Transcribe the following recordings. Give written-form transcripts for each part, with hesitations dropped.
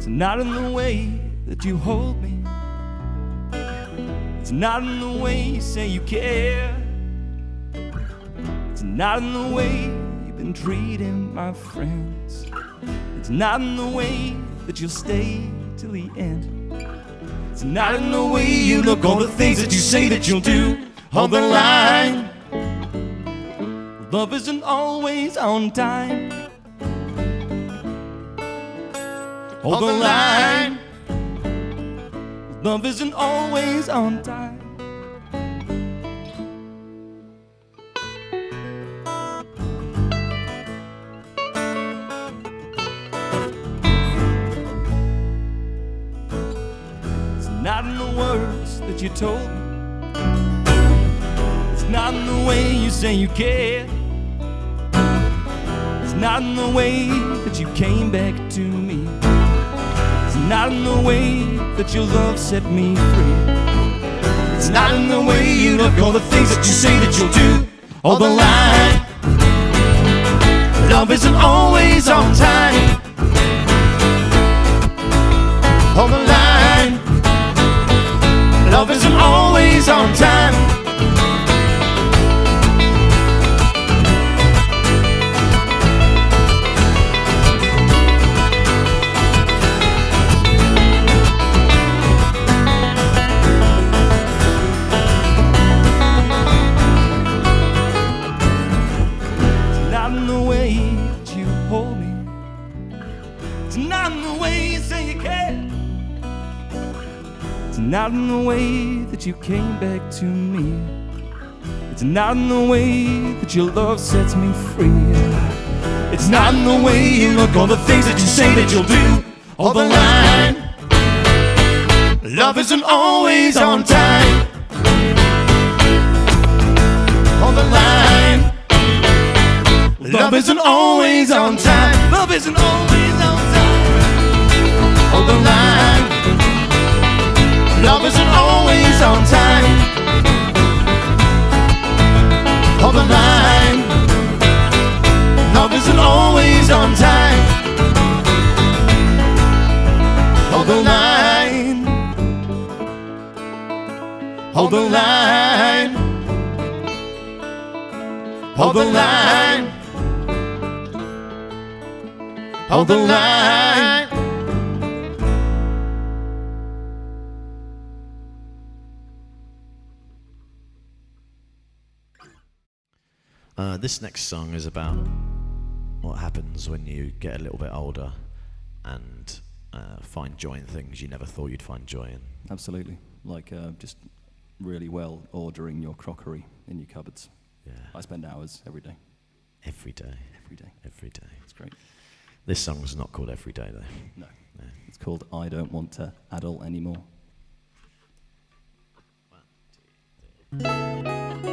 It's not in the way that you hold me. It's not in the way you say you care. It's not in the way you've been treating my friends. It's not in the way that you'll stay till the end. It's not in the way you look, all the things that you say that you'll do. Hold the line. Love isn't always on time. Hold the line. Love isn't always on time. It's not in the words that you told me. It's not in the way you say you care. It's not in the way that you came back to me. It's not in the way that your love set me free. It's not in the way you look, all the things that you say that you'll do. All the line. Love isn't always on time. All the line. Love isn't always on time. Not in the way that you came back to me. It's not in the way that your love sets me free. It's not in the way you look, all the things that you say that you'll do. All the line. Love isn't always on time. All the line. Love isn't always on time. Love isn't always on time. All the line. Love isn't always on time. Hold the line. Love isn't always on time. Hold the line. Hold the line. Hold the line. Hold the line. This next song is about what happens when you get a little bit older and find joy in things you never thought you'd find joy in. Absolutely. Like just really well ordering your crockery in your cupboards. Yeah. I spend hours every day. Every day. Every day. Every day. It's great. This song's not called Every Day, though. No. It's called I Don't Want to Adult Anymore. 1, 2, 3.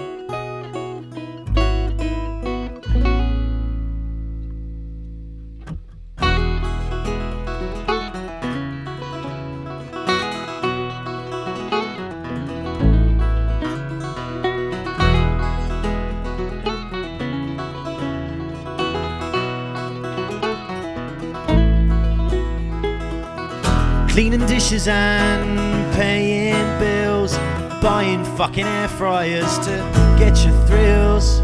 Cleaning dishes and paying bills, buying fucking air fryers to get your thrills.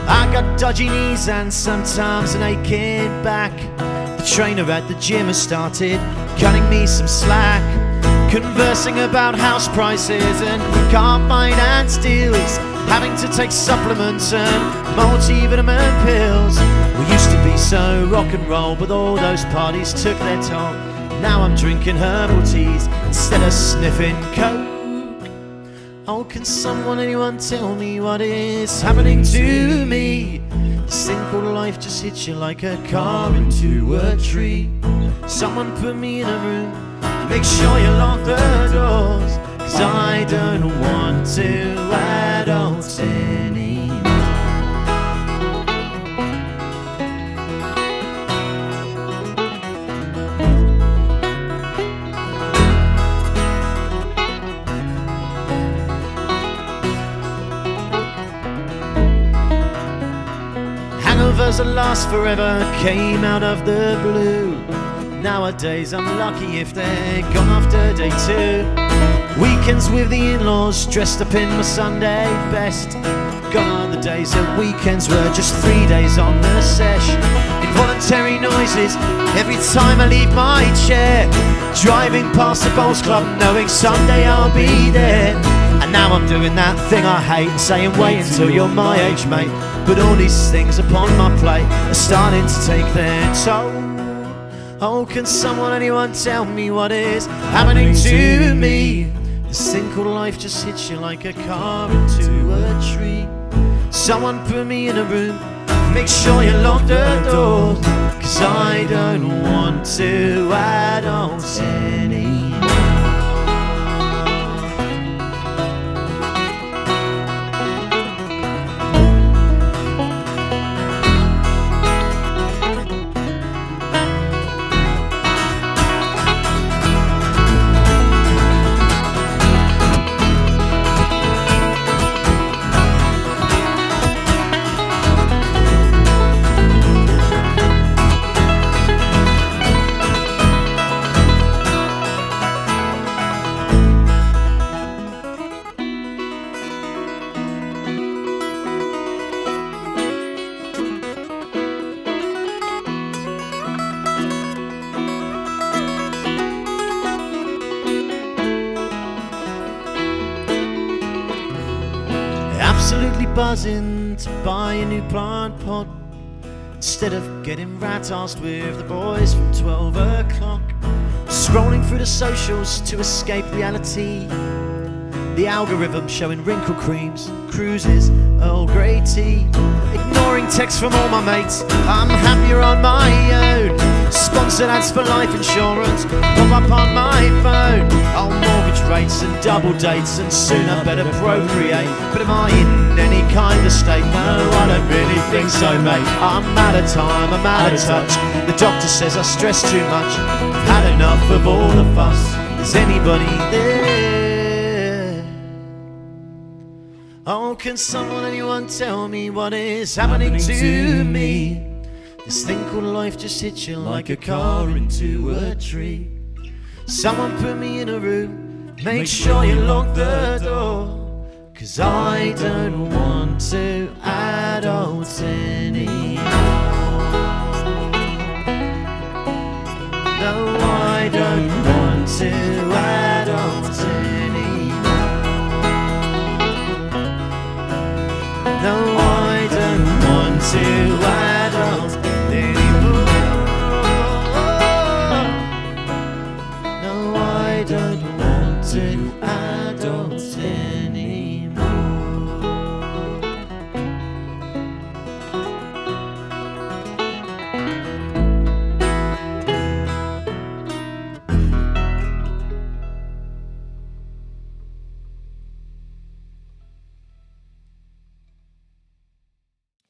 I got dodgy knees and sometimes an aching back. The trainer at the gym has started cutting me some slack. Conversing about house prices and car finance deals, having to take supplements and multivitamin pills. We used to be so rock and roll, but all those parties took their toll. Now I'm drinking herbal teas instead of sniffing coke. Oh, can someone, anyone tell me what is happening to me? This thing called life just hits you like a car into a tree. Someone put me in a room, make sure you lock the doors, 'cause I don't want to adult anymore. Hangovers that last forever came out of the blue. Nowadays I'm lucky if they're gone after day 2. Weekends with the in-laws, dressed up in my Sunday best. Gone are the days that weekends were just 3 days on the sesh. Involuntary noises every time I leave my chair. Driving past the bowls club knowing someday I'll be there. And now I'm doing that thing I hate, saying wait until you're my age, mate. But all these things upon my plate are starting to take their toll. Oh, can someone, anyone tell me what is happening to me? This thing called life just hits you like a car into a tree. Someone put me in a room, make sure you lock the doors, 'cause I don't want to adults anymore. Absolutely buzzing to buy a new plant pot, instead of getting rat-arsed with the boys from 12 o'clock. Scrolling through the socials to escape reality. The algorithm showing wrinkle creams, cruises, Earl Grey tea. Ignoring texts from all my mates, I'm happier on my own. Sponsored ads for life insurance pop up on my phone. Oh, mortgage rates and double dates, and soon I better procreate. But am I in any kind of state? No, I don't really think so, mate. I'm out of time, I'm out of touch. The doctor says I stress too much. I've had enough of all the fuss. Is anybody there? Oh, can someone, anyone tell me what is happening to me? This thing called life just hits you like a car into a tree. Someone put me in a room, make sure you lock the door, 'cause I don't want to adult anymore. No, I don't want to adult anymore. No, I don't want to adult anymore. No, I don't want to adult anymore.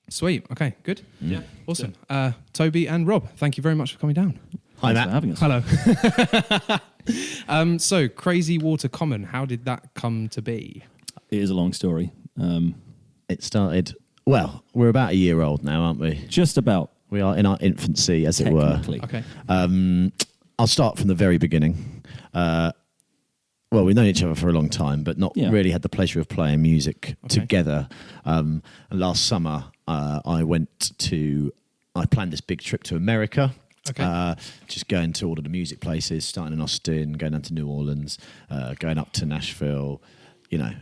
Sweet. Okay, good. Yeah. Awesome. Toby and Rob, thank you very much for coming down. Hi, Thanks Matt. for having us. Hello. So, Crazy Water Common, how did that come to be? It is a long story. It started, well, we're about a year old now, aren't we? Just about. We are in our infancy, as it were. Technically. Okay. I'll start from the very beginning. Well, we've known each other for a long time, but not really had the pleasure of playing music together. And last summer, I planned this big trip to America. Okay. Just going to all of the music places, starting in Austin, going down to New Orleans, going up to Nashville, you know,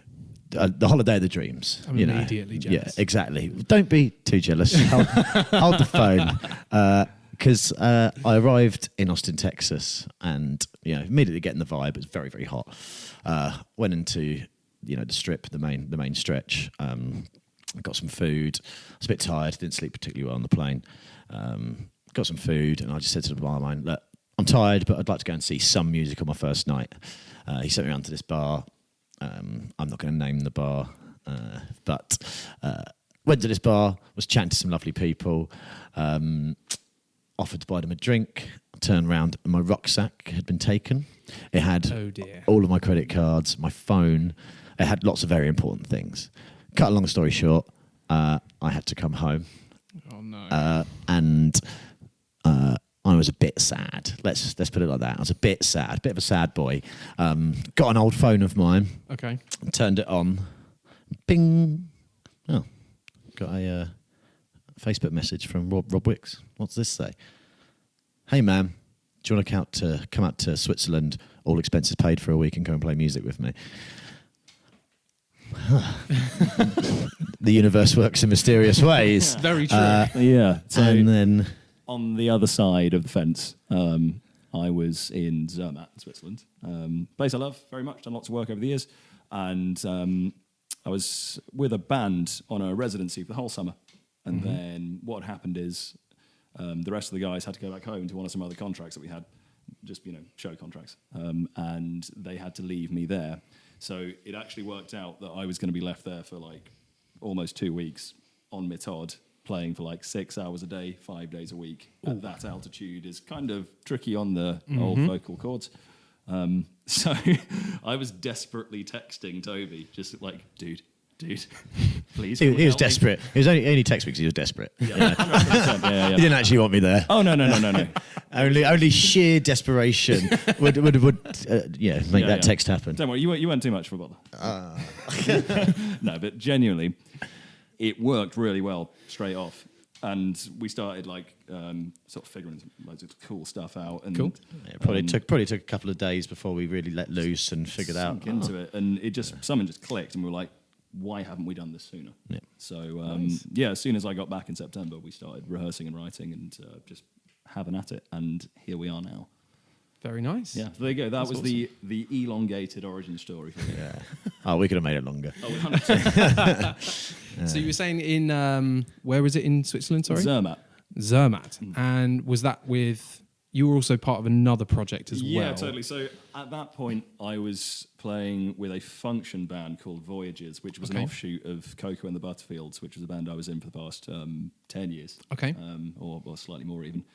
the holiday of the dreams. I'm immediately jealous. Yeah, exactly. Don't be too jealous. Hold the phone. Because I arrived in Austin, Texas, and immediately getting the vibe. It was very, very hot. Went into the strip, the main stretch. Got some food. I was a bit tired. Didn't sleep particularly well on the plane. Got some food, and I just said to the barman, "Look, I'm tired, but I'd like to go and see some music on my first night." He sent me around to this bar. I'm not going to name the bar, but went to this bar. Was chatting to some lovely people. Offered to buy them a drink. Turned around and my rucksack had been taken. It had all of my credit cards, my phone. It had lots of very important things. Cut a long story short, I had to come home. Oh no! And I was a bit sad. Let's put it like that. I was a bit sad, bit of a sad boy. Got an old phone of mine. Okay. Turned it on. Bing. Oh, got a Facebook message from Rob Wicks. What's this say? Hey, ma'am, do you want to come out to Switzerland, all expenses paid for a week, and go and play music with me? The universe works in mysterious ways. Very true. Yeah. So And then, on the other side of the fence, I was in Zermatt, in Switzerland. Place I love very much, done lots of work over the years. And I was with a band on a residency for the whole summer. And then what happened is the rest of the guys had to go back home to one of some other contracts that we had, just, show contracts. And they had to leave me there. So it actually worked out that I was going to be left there for like almost 2 weeks on Metod, playing for like 6 hours a day, 5 days a week. At that altitude is kind of tricky on the old vocal cords. So I was desperately texting Toby, just like, dude, please. he was help me." desperate. He was only text me because he was desperate. Yeah, 100%, yeah. He didn't actually want me there. Oh, no. Only sheer desperation would make that text happen. Don't worry, you weren't too much for a bother. No, but genuinely, it worked really well straight off. And we started sort of figuring loads of cool stuff out. And Cool. It probably took a couple of days before we really let loose and figured out. sunk into it, and something just clicked, and we were like, why haven't we done this sooner? Yeah. So as soon as I got back in September, we started rehearsing and writing and just having at it, and here we are now. Very nice. Yeah, so there you go. That was awesome. the elongated origin story for me. Yeah. Oh, we could have made it longer. Oh, 100%. So you were saying in where was it in Switzerland? Sorry, Zermatt. Zermatt. And was that with? You were also part of another project as well. Yeah, totally. So at that point, I was playing with a function band called Voyages, which was an offshoot of Coco and the Butterfields, which was a band I was in for the past 10 years. Okay. Or slightly more even.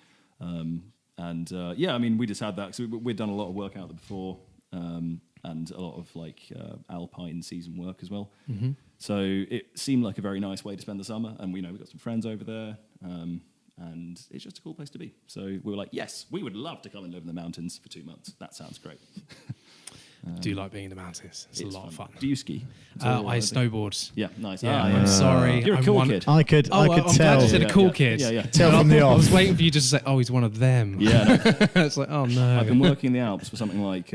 We just had that. So we'd done a lot of work out there before, and a lot of alpine season work as well. Mm-hmm. So it seemed like a very nice way to spend the summer, and we got some friends over there. And it's just a cool place to be. So we were like, yes, we would love to come and live in the mountains for 2 months. That sounds great. I do like being in the mountains. It's a lot of fun. Do you ski? I snowboard. Yeah, nice. Yeah, I'm sorry. You're a cool kid. I could I'm tell. glad you said a cool kid. Yeah. Tell from the I off. was waiting for you just to say, oh, he's one of them. Yeah, no. It's like, oh, no. I've been working in the Alps for something like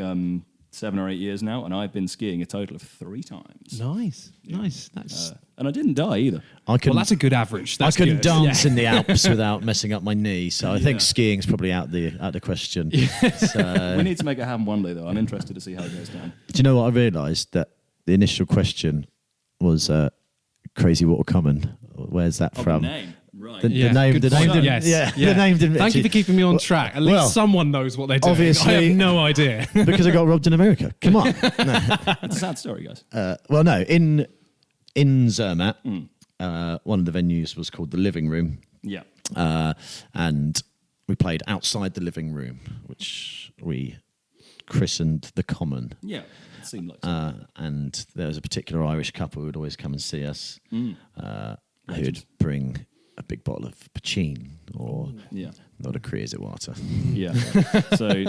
7 or 8 years now, and I've been skiing a total of 3 times. Nice. That's And I didn't die either. well, that's a good average. That's I couldn't good. dance in the Alps without messing up my knee, so I think skiing's probably out the question. So, We need to make it happen one day, though. I'm interested to see how it goes down. do you know what I realised? That the initial question was Crazy Water Common. Where's that from? The name. Right. The name good didn't. point. Yes. The name didn't. Thank you for keeping me on track. At least well, someone knows what they're doing. obviously- I have no idea. because I got robbed in America. Come on. It's a sad story, guys. Well, no. In Zermatt, one of the venues was called the Living Room. Yeah. And we played outside the living room, which we christened the Common. Yeah. It seemed like so. And there was a particular Irish couple who would always come and see us, who'd bring a big bottle of Pachin or not a Crazy Water. Yeah. So,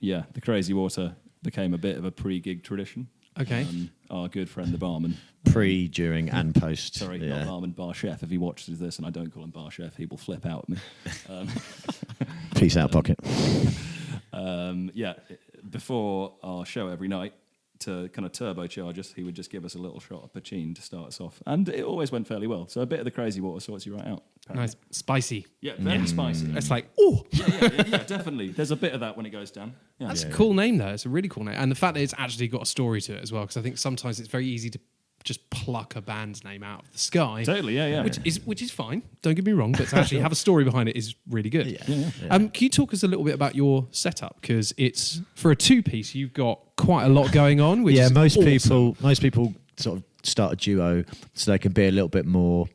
the Crazy Water became a bit of a pre-gig tradition. Okay. Our good friend, the barman. Pre, during, and post. Sorry, not barman, bar chef. If he watches this and I don't call him bar chef, he will flip out at me. Peace out, pocket. Before our show every night, to kind of turbocharge us, he would just give us a little shot of Pachin to start us off. And it always went fairly well. So a bit of the Crazy Water sorts you right out. Apparently. Nice. Spicy. Yeah, very spicy. It's like, oh. Yeah, definitely. There's a bit of that when it goes down. Yeah. That's a cool name, though. It's a really cool name. And the fact that it's actually got a story to it as well, because I think sometimes it's very easy to just pluck a band's name out of the sky. Totally, yeah. Which is fine. Don't get me wrong, but to actually have a story behind it is really good. Can you talk us a little bit about your setup? Because it's for a 2-piece, you've got quite a lot going on. Which is most awesome. people sort of start a duo so they can be a little bit more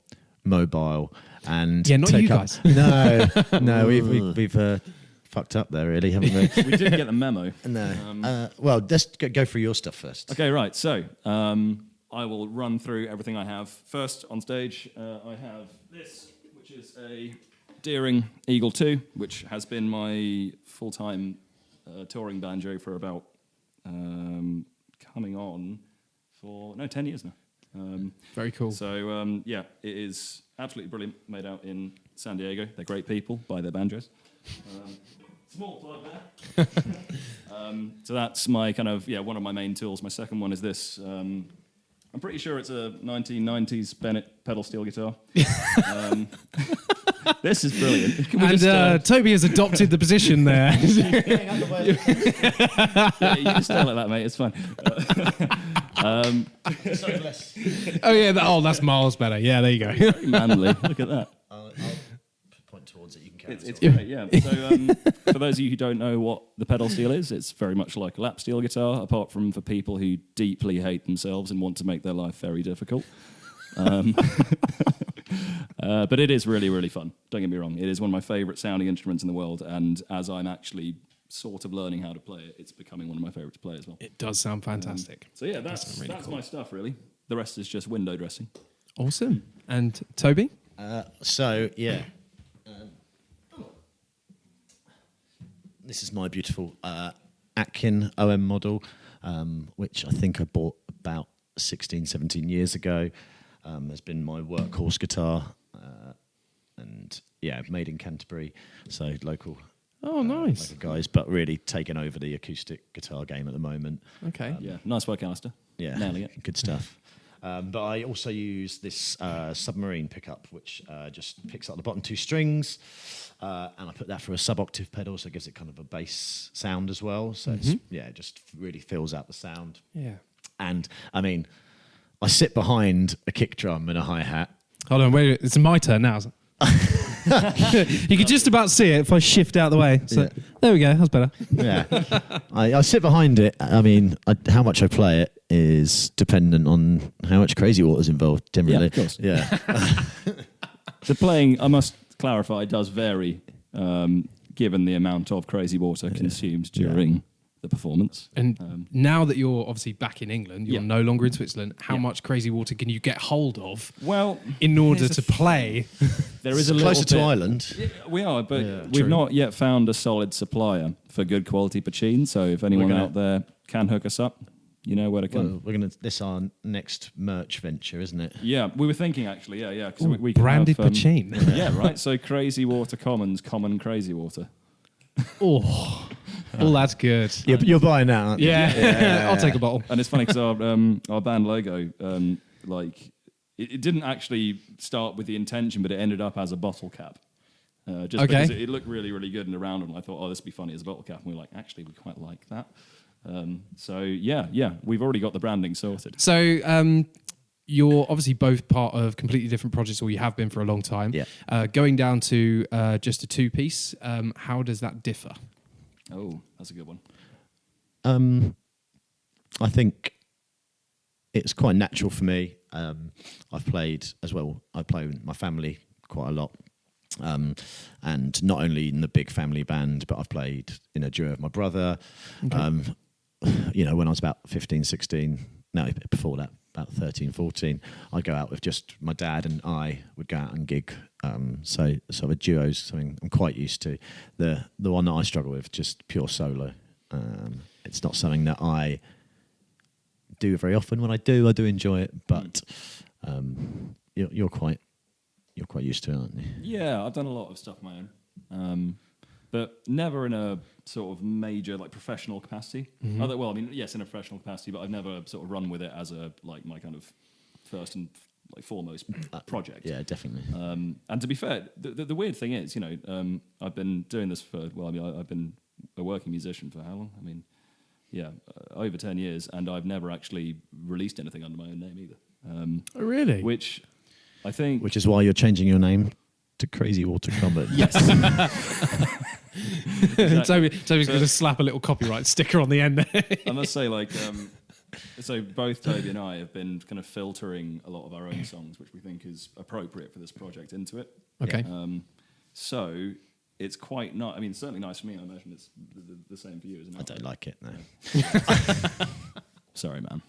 mobile and not take you up. guys. No, we've fucked up there, really, haven't we? We didn't get the memo. No. Well, let's go through your stuff first. Okay, right. So I will run through everything I have. First on stage, I have this, which is a Deering Eagle 2, which has been my full-time touring banjo for about coming on for 10 years now. Very cool. So yeah, it is absolutely brilliant. Made out in San Diego. They're great people. Buy their banjos. Small plug there. So that's my kind of one of my main tools. My second one is this. I'm pretty sure it's a 1990s Bennett pedal steel guitar. This is brilliant. Can we Toby has adopted the position there. yeah, you just tell it that, mate. It's fine. Oh yeah, that's miles better. Yeah, there you go. Very manly. Look at that. I'll point towards it. You can carry It's great, yeah. So for those of you who don't know what the pedal steel is, it's very much like a lap steel guitar, apart from for people who deeply hate themselves and want to make their life very difficult. But it is really, really fun. Don't get me wrong. It is one of my favourite sounding instruments in the world, and as I'm actually sort of learning how to play it, it's becoming one of my favourites to play as well. It does sound fantastic. So yeah, that's cool. my stuff, really. The rest is just window dressing. Awesome. And Toby? This is my beautiful Atkin OM model, which I think I bought about 16, 17 years ago. Has been my workhorse guitar, and made in Canterbury, so local. Oh, nice. Local guys, but really taking over the acoustic guitar game at the moment. Okay. Yeah, nice work, Alistair. Yeah, nailing it. Good stuff. But I also use this submarine pickup, which just picks up the bottom two strings, and I put that through a sub-octave pedal, so it gives it kind of a bass sound as well. So it just really fills out the sound. Yeah. And I mean, I sit behind a kick drum and a hi-hat. Hold on, wait. It's my turn now. You could just about see it if I shift out the way. So there we go. That's better. Yeah, I sit behind it. I mean, how much I play it is dependent on how much Crazy Water's involved. Generally, Yeah, of course. Yeah. The playing, I must clarify, does vary given the amount of Crazy Water consumed during the performance. And now that you're obviously back in England, you're no longer in Switzerland. How Yeah. much Crazy Water can you get hold of Well, in order here's to the play? there is a little Closer to bit- Ireland. Yeah, we are, but Yeah, we've true. not yet found a solid supplier for good quality Pachin. So if anyone gonna- out there can hook us up, you know where to come. Well, this our next merch venture, isn't it? Yeah, we were thinking actually, yeah, because Ooh, we can branded have, Pachin. Yeah, right. So Crazy Water Commons, common Crazy Water. Oh, that's good. You're buying that, aren't you? Yeah, I'll take a bottle. And it's funny because our band logo, it didn't actually start with the intention, but it ended up as a bottle cap. Just Okay. because it looked really, really good and around, and I thought, oh, this would be funny as a bottle cap. And we were like, actually, we quite like that. So we've already got the branding sorted. So you're obviously both part of completely different projects, or you have been for a long time. Yeah. Going down to just a two-piece, how does that differ? Oh, that's a good one. I think it's quite natural for me. I've played as well. I play with my family quite a lot. And not only in the big family band, but I've played in a duo with my brother. Okay. When I was about 15, 16, no, before that, about 13, 14, I'd go out with just my dad, and I would go out and gig. So a duo is something I'm quite used to. The one that I struggle with, just pure solo. It's not something that I do very often. When I do enjoy it, but you're quite used to it, aren't you? Yeah, I've done a lot of stuff on my own, but never in a sort of major professional capacity. Yes, in a professional capacity, but I've never sort of run with it as my kind of first and foremost project. Yeah, definitely. And to be fair, the weird thing is, I've been doing this for I've been a working musician for how long? Over 10 years, and I've never actually released anything under my own name either. Oh, really? Which I think, Which is why you're changing your name to Crazy Water Commons. yes. Toby's going to slap a little copyright sticker on the end there. I must say, so both Toby and I have been kind of filtering a lot of our own songs, which we think is appropriate for this project, into it. Okay. So it's quite nice. I mean, it's certainly nice for me. I imagine it's the same for you, isn't it? I don't like it, no. Sorry, man.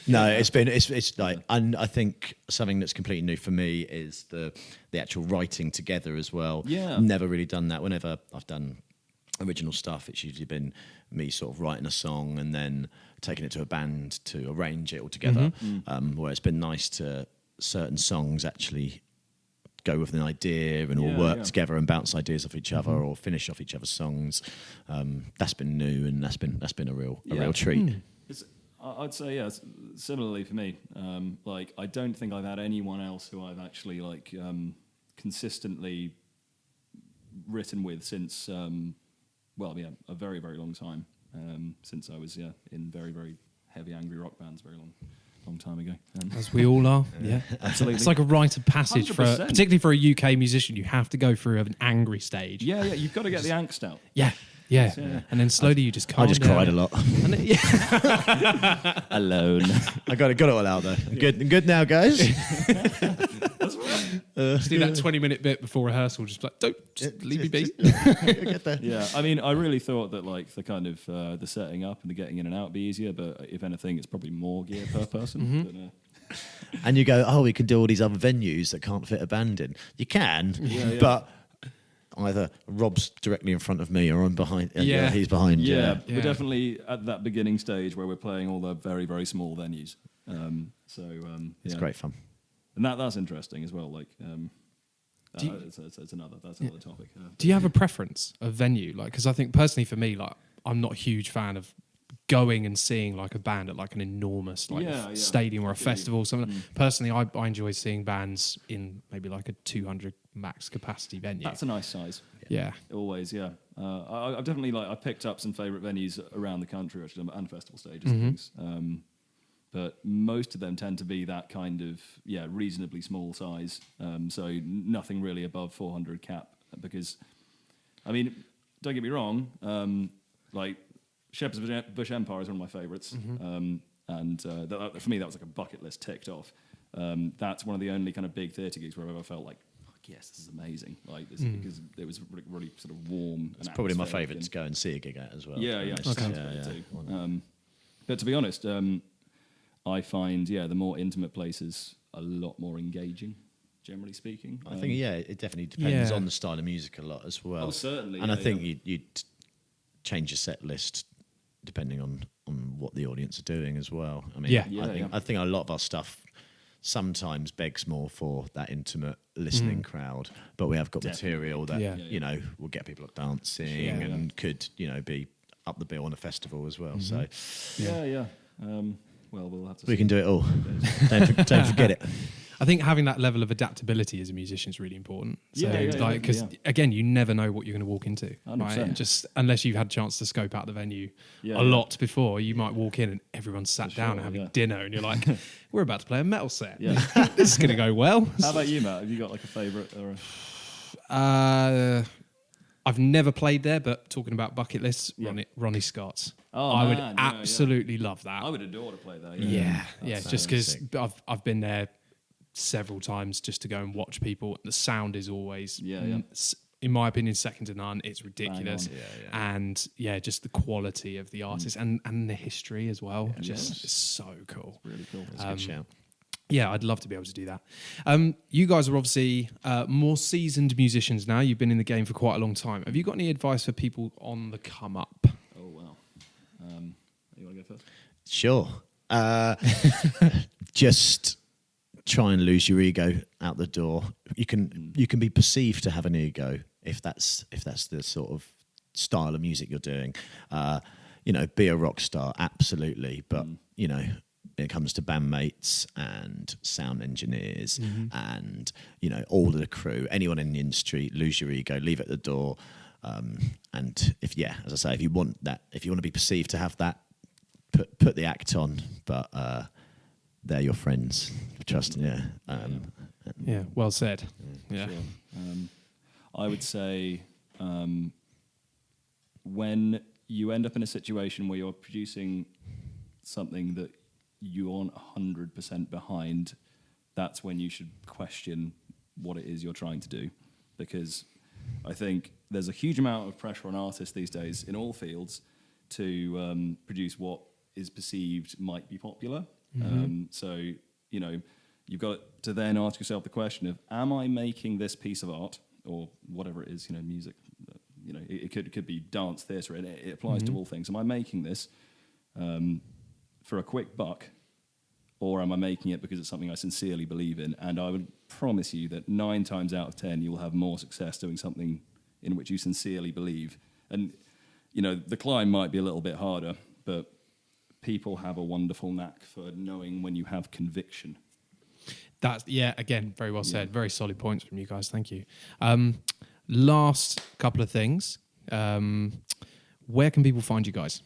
No, it's like, and I think something that's completely new for me is the actual writing together as well. Yeah. Never really done that. Whenever I've done original stuff, it's usually been me sort of writing a song and then taking it to a band to arrange it all together. Where it's been nice to certain songs actually go with an idea and all work together and bounce ideas off each other or finish off each other's songs. That's been new, and that's been a real treat. I'd say similarly for me. Like I don't think I've had anyone else who I've actually like consistently written with since a very, very long time. Since I was in very, very heavy angry rock bands very long time ago. As we all are. Yeah, absolutely. It's like a rite of passage 100%. particularly for a UK musician. You have to go through an angry stage. Yeah, you've got to get the angst out. Yeah. And then slowly you just calm I just down. cried a lot. And then, Alone. I got it all out though. Good now, guys. just do that 20-minute bit before rehearsal. Just like, just leave me be. Get there. Yeah, I mean, I really thought that like the kind of the setting up and the getting in and out would be easier, but if anything, it's probably more gear per person. And you go, we can do all these other venues that can't fit a band in. You can, but either Rob's directly in front of me or I'm behind. He's behind. Yeah, we're definitely at that beginning stage where we're playing all the very, very small venues. It's great fun. And that's interesting as well. Like, that's another topic. Do you have a preference of venue? Like, because I think personally for me, like, I'm not a huge fan of going and seeing like a band at like an enormous stadium or a festival or something. Personally, I enjoy seeing bands in maybe like a 200 max capacity venue. That's a nice size. Yeah. Always, yeah. I've definitely I picked up some favourite venues around the country actually, and festival stages and things. But most of them tend to be that kind of reasonably small size. So nothing really above 400 cap, because I mean, don't get me wrong, like Shepherd's Bush Empire is one of my favourites, and for me that was like a bucket list ticked off. That's one of the only kind of big theatre gigs where I've ever felt like, yes, this is amazing. Like this, because it was really sort of warm. It's probably my favourite to go and see a gig at as well. But to be honest, I find the more intimate places a lot more engaging, generally speaking. I think it definitely depends on the style of music a lot as well. Oh, certainly. And I think you'd change your set list depending on what the audience are doing as well. I mean, I think a lot of our stuff sometimes begs more for that intimate listening crowd, but we have got material that will get people dancing and could be up the bill on a festival as well. So well, we'll have to. We can do it all. Don't forget it. I think having that level of adaptability as a musician is really important. Because again, you never know what you're going to walk into. Right? Just unless you've had a chance to scope out the venue a lot before, you might walk in and everyone's sat down and having dinner, and you're like, "We're about to play a metal set. Yeah. This is going to go well." How about you, Matt? Have you got like a favourite or a... I've never played there, but talking about bucket lists, Ronnie Scott's. I would absolutely love that. I would adore to play there. Just because I've been there several times just to go and watch people. The sound is always, in my opinion, second to none. It's ridiculous, and just the quality of the artists and the history as well. It's so cool. It's really cool. That's a good shout. Yeah, I'd love to be able to do that. You guys are obviously more seasoned musicians now. You've been in the game for quite a long time. Have you got any advice for people on the come up? Oh, wow. You want to go first? Sure. Just try and lose your ego out the door. You can be perceived to have an ego if that's the sort of style of music you're doing. Be a rock star, absolutely, but when it comes to bandmates and sound engineers and all of the crew, anyone in the industry, lose your ego, leave it at the door. And if you want to be perceived to have that, put the act on, but they're your friends. Trust me. Well said. Yeah. Sure. I would say when you end up in a situation where you're producing something that you aren't 100% behind, that's when you should question what it is you're trying to do. Because I think there's a huge amount of pressure on artists these days in all fields to produce what is perceived might be popular. So, you've got to then ask yourself the question of, am I making this piece of art, or whatever it is, music, it could be dance, theatre, it applies to all things. Am I making this for a quick buck, or am I making it because it's something I sincerely believe in? And I would promise you that 9 times out of 10, you'll have more success doing something in which you sincerely believe. And, the climb might be a little bit harder, but people have a wonderful knack for knowing when you have conviction. That's, again, very well said. Very solid points from you guys. Thank you. Last couple of things. Where can people find you guys?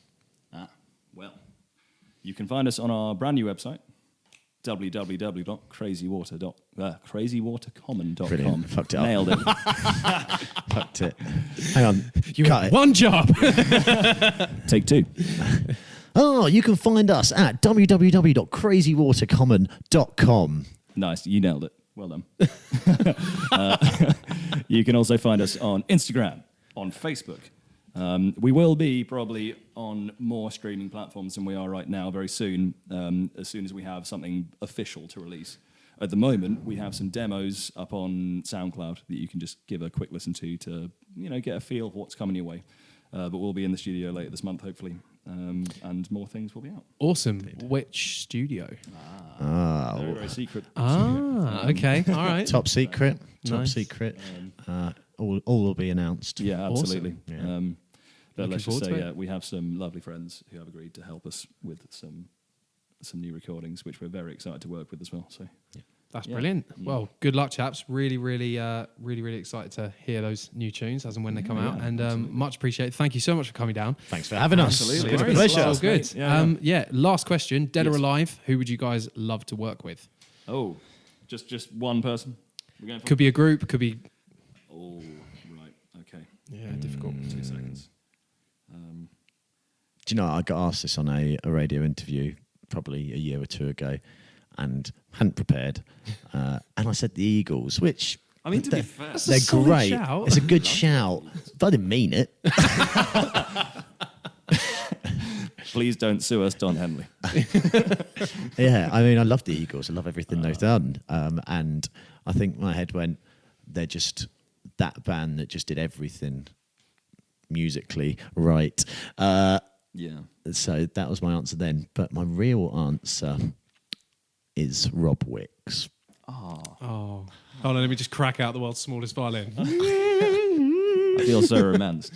Well, you can find us on our brand new website, www.crazywatercommon.com. Brilliant. Fucked it up. Nailed it. Fucked it. Hang on. You Cut had it. one job. Take 2. Oh, you can find us at www.crazywatercommon.com. Nice, you nailed it. Well done. You can also find us on Instagram, on Facebook. We will be probably on more streaming platforms than we are right now very soon as we have something official to release. At the moment, we have some demos up on SoundCloud that you can just give a quick listen to get a feel of what's coming your way. But we'll be in the studio later this month, hopefully, and more things will be out. Awesome. Which studio? Very, very secret. Okay. All right. Top secret. Top Nice. secret. All will be announced. Yeah, absolutely. Awesome. But Looking let's just forward to say it. we have some lovely friends who have agreed to help us with some new recordings, which we're very excited to work with as well. So That's Yeah. brilliant. Well, good luck, chaps. Really, really excited to hear those new tunes as and when they come out. And much appreciated. Thank you so much for coming down. Thanks for having us. Absolutely. It's been a No worries. pleasure. Well, good. Yeah, Last question. Dead or Yes. alive, who would you guys love to work with? Oh, just one person? We're going for Could be a group, could be... Oh, right. Okay. Yeah, difficult. 2 seconds. Do you know, I got asked this on a radio interview probably a year or 2 ago and hadn't prepared. And I said the Eagles, which... I mean, to be fair, That's a They're solid great. shout. It's a good shout. But I didn't mean it. please don't sue us, Don Henley. Yeah, I mean, I love the Eagles. I love everything they've done. And I think my head went, they're just that band that just did everything musically right. Yeah. So that was my answer then. But my real answer is Rob Wicks. Oh. Hold on, let me just crack out the world's smallest violin. I feel so romanced.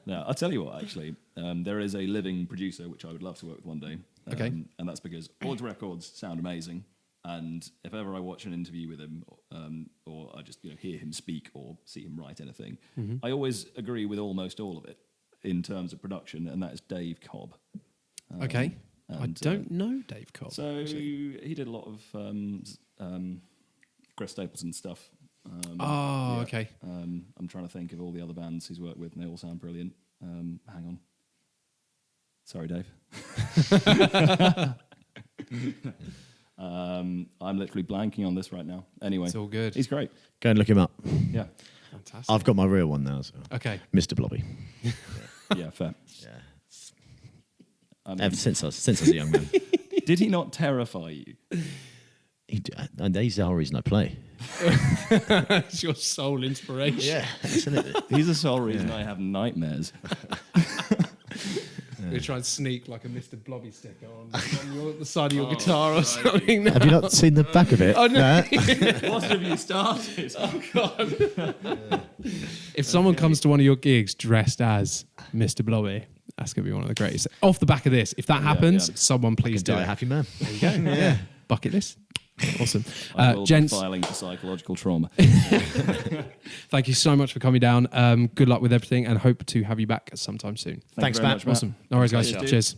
No, I'll tell you what, actually. There is a living producer which I would love to work with one day. Okay. And that's because all his records sound amazing. And if ever I watch an interview with him, or I just hear him speak or see him write anything, I always agree with almost all of it in terms of production, and that is Dave Cobb. Okay. I and, don't know Dave Cobb. So he did a lot of Chris Stapleton stuff. Okay. I'm trying to think of all the other bands he's worked with, and they all sound brilliant. Hang on. Sorry, Dave. I'm literally blanking on this right now. Anyway, It's all good. he's great. Go and look him up. Yeah, Fantastic. I've got my real one now as well. Okay. Mr. Blobby. yeah, fair. Yeah. I mean, Ever since I was a young man. did he not terrify you? And he's the whole reason I play. It's your sole inspiration. Yeah, absolutely. He's the sole reason I have nightmares. You try and sneak like a Mr. Blobby sticker on the side of your guitar or something. Have you not seen the back of it? Oh, no. What have you started? Oh, God. If someone comes to one of your gigs dressed as Mr. Blobby, that's going to be one of the greatest. Off the back of this, if that happens, yeah. someone please do Die a it. happy man. There you go. Yeah. Bucket list. Awesome. I will be Gents, filing for psychological trauma. thank you so much for coming down. Good luck with everything and hope to have you back sometime soon. Thanks, you very Matt. much, Awesome. No worries, guys. Cheers. Cheers.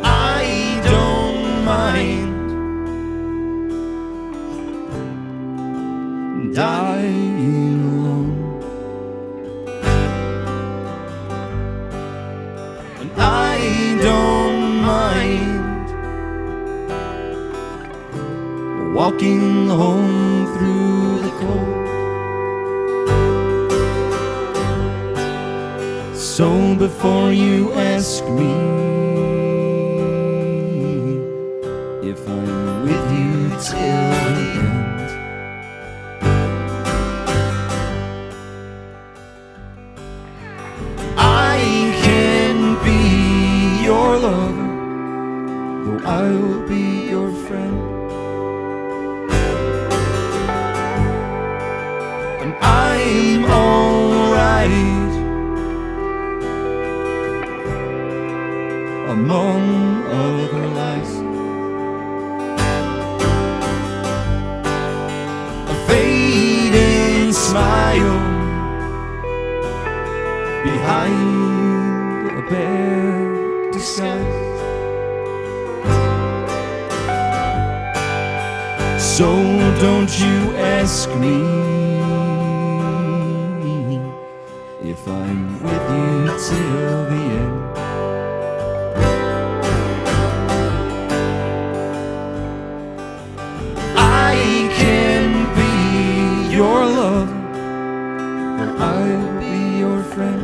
I don't mind dying alone. And I walking home through the cold. So before you ask me if I'm with you till the end, I can be your lover, though I will be your friend. And I'm alright among other lies. A fading smile behind a bare disguise. So don't you ask me if I'm with you till the end. I can be your lover, or I'll be your friend.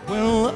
Well,